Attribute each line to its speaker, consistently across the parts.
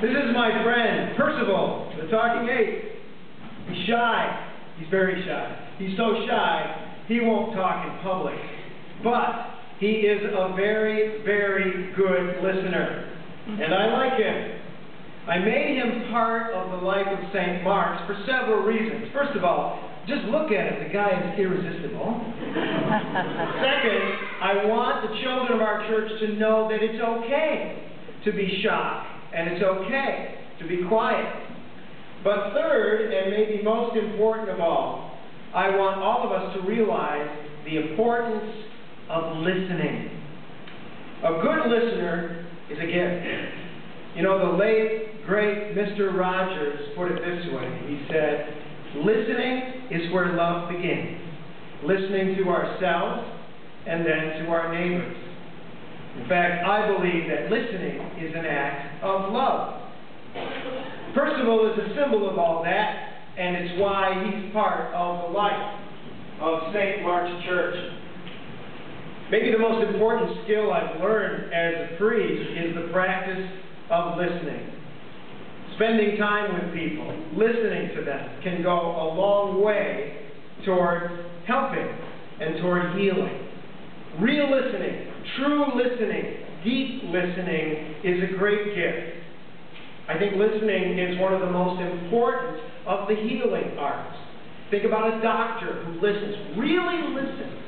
Speaker 1: This is my friend, Percival, the talking ape. He's shy. He's very shy. He's so shy, he won't talk in public. But he is a very, very good listener. And I like him. I made him part of the life of St. Mark's for several reasons. First of all, just look at him. The guy is irresistible. Second, I want the children of our church to know that it's okay to be shy, and it's okay to be quiet. But third, and maybe most important of all, I want all of us to realize the importance of listening. A good listener is a gift. You know, the late, great Mr. Rogers put it this way. He said, listening is where love begins. Listening to ourselves and then to our neighbors. In fact, I believe that listening is an act of love. Percival is a symbol of all that, and it's why he's part of the life of St. Mark's Church. Maybe the most important skill I've learned as a priest is the practice of listening. Spending time with people, listening to them, can go a long way toward helping and toward healing. Real listening, true listening, deep listening is a great gift. I think listening is one of the most important of the healing arts. Think about a doctor who listens, really listens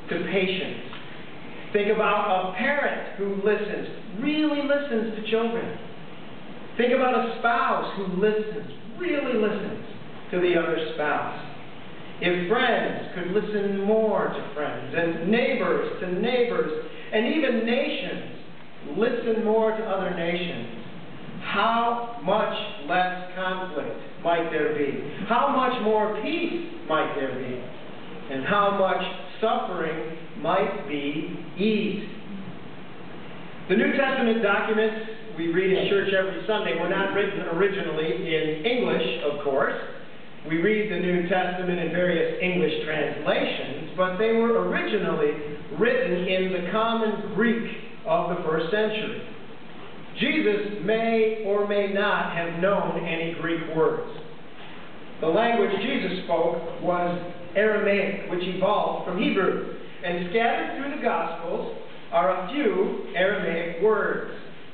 Speaker 1: to patients. Think about a parent who listens, really listens to children. Think about a spouse who listens, really listens to the other spouse. If friends could listen more to friends, and neighbors to neighbors, and even nations listen more to other nations, how much less conflict might there be? How much more peace might there be? And how much suffering might be eased? The New Testament documents we read in church every Sunday were not written originally in English, of course. We read the New Testament in various English translations, but they were originally written in the common Greek of the first century. Jesus may or may not have known any Greek words. The language Jesus spoke was Aramaic, which evolved from Hebrew, and scattered through the Gospels are a few Aramaic words.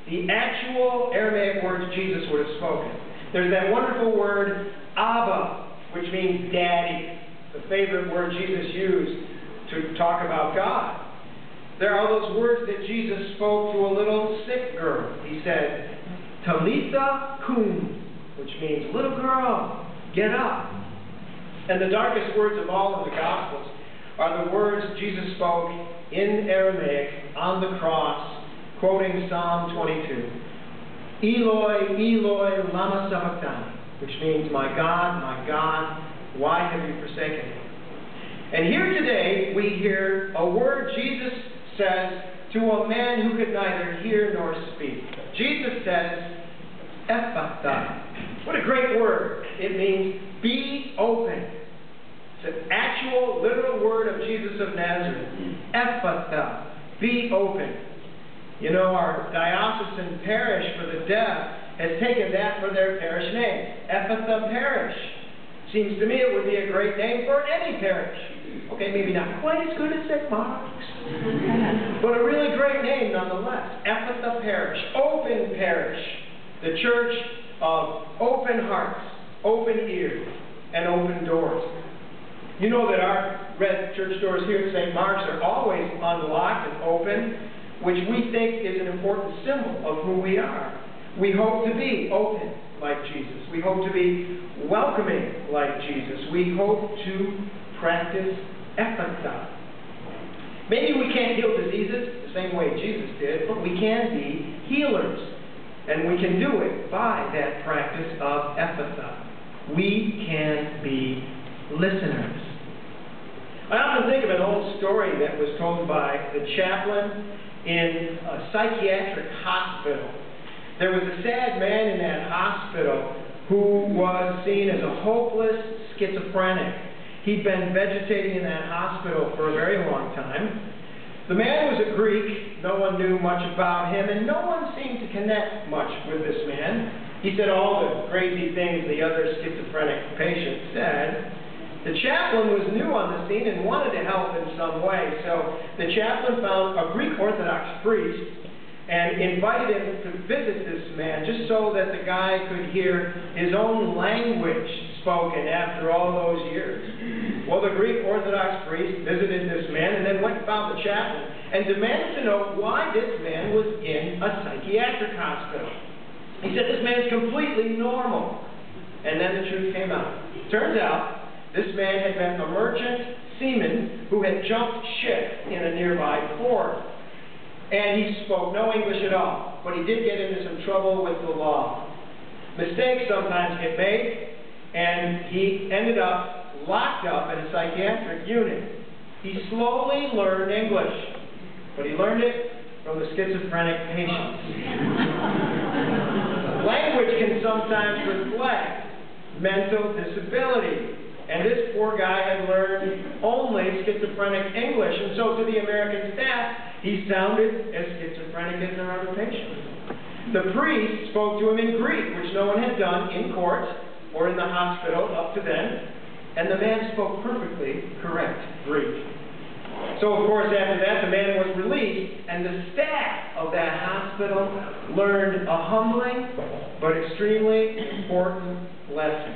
Speaker 1: The actual Aramaic words Jesus would have spoken. There's that wonderful word, Abba, which means daddy, the favorite word Jesus used to talk about God. There are those words that Jesus spoke to a little sick girl. He said, Talitha kum, which means, little girl, get up. And the darkest words of all of the Gospels are the words Jesus spoke in Aramaic on the cross, quoting Psalm 22. Eloi, Eloi, lama sabachthani, which means, my God, why have you forsaken me? And here today we hear a word Jesus says to a man who could neither hear nor speak. Jesus says, Ephphatha. What a great word. It means, be open. It's an actual, literal word of Jesus of Nazareth. Ephphatha. Be open. You know, our diocesan parish for the deaf has taken that for their parish name. Ephphatha Parish. Seems to me it would be a great name for any parish. Okay, maybe not quite as good as St. Mark's, but a really great name nonetheless. Ephphatha Parish, open parish, the church of open hearts, open ears, and open doors. You know that our red church doors here at St. Mark's are always unlocked and open, which we think is an important symbol of who we are. We hope to be open like Jesus. We hope to be welcoming like Jesus. We hope to practice Ephphatha. Maybe we can't heal diseases the same way Jesus did, but we can be healers. And we can do it by that practice of Ephphatha. We can be listeners. I often think of an old story that was told by the chaplain in a psychiatric hospital. There was a sad man in that hospital who was seen as a hopeless schizophrenic. He'd been vegetating in that hospital for a very long time. The man was a Greek. No one knew much about him, and no one seemed to connect much with this man. He said all the crazy things the other schizophrenic patient said. The chaplain was new on the scene and wanted to help in some way, so the chaplain found a Greek Orthodox priest and invited him to visit this man just so that the guy could hear his own language spoken after all those years. Well, the Greek Orthodox priest visited this man and then went and found the chaplain and demanded to know why this man was in a psychiatric hospital. He said this man's completely normal. And then the truth came out. Turns out, this man had been a merchant seaman who had jumped ship in a nearby port. And he spoke no English at all, but he did get into some trouble with the law. Mistakes sometimes get made, and he ended up locked up in a psychiatric unit. He slowly learned English, but he learned it from the schizophrenic patients. Language can sometimes reflect mental disability. And this poor guy had learned only schizophrenic English, and so to the American staff, he sounded as schizophrenic as their other patients. The priest spoke to him in Greek, which no one had done in court or in the hospital up to then, and the man spoke perfectly correct Greek. So, of course, after that, the man was released, and the staff of that hospital learned a humbling but extremely important lesson.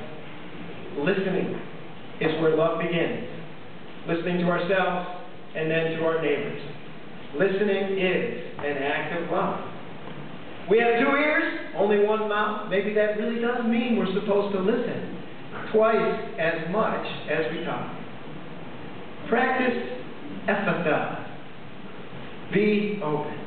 Speaker 1: Listening is where love begins. Listening to ourselves and then to our neighbors. Listening is an act of love. We have 2 ears, only 1 mouth. Maybe that really does mean we're supposed to listen twice as much as we talk. Practice ephphatha. Be open.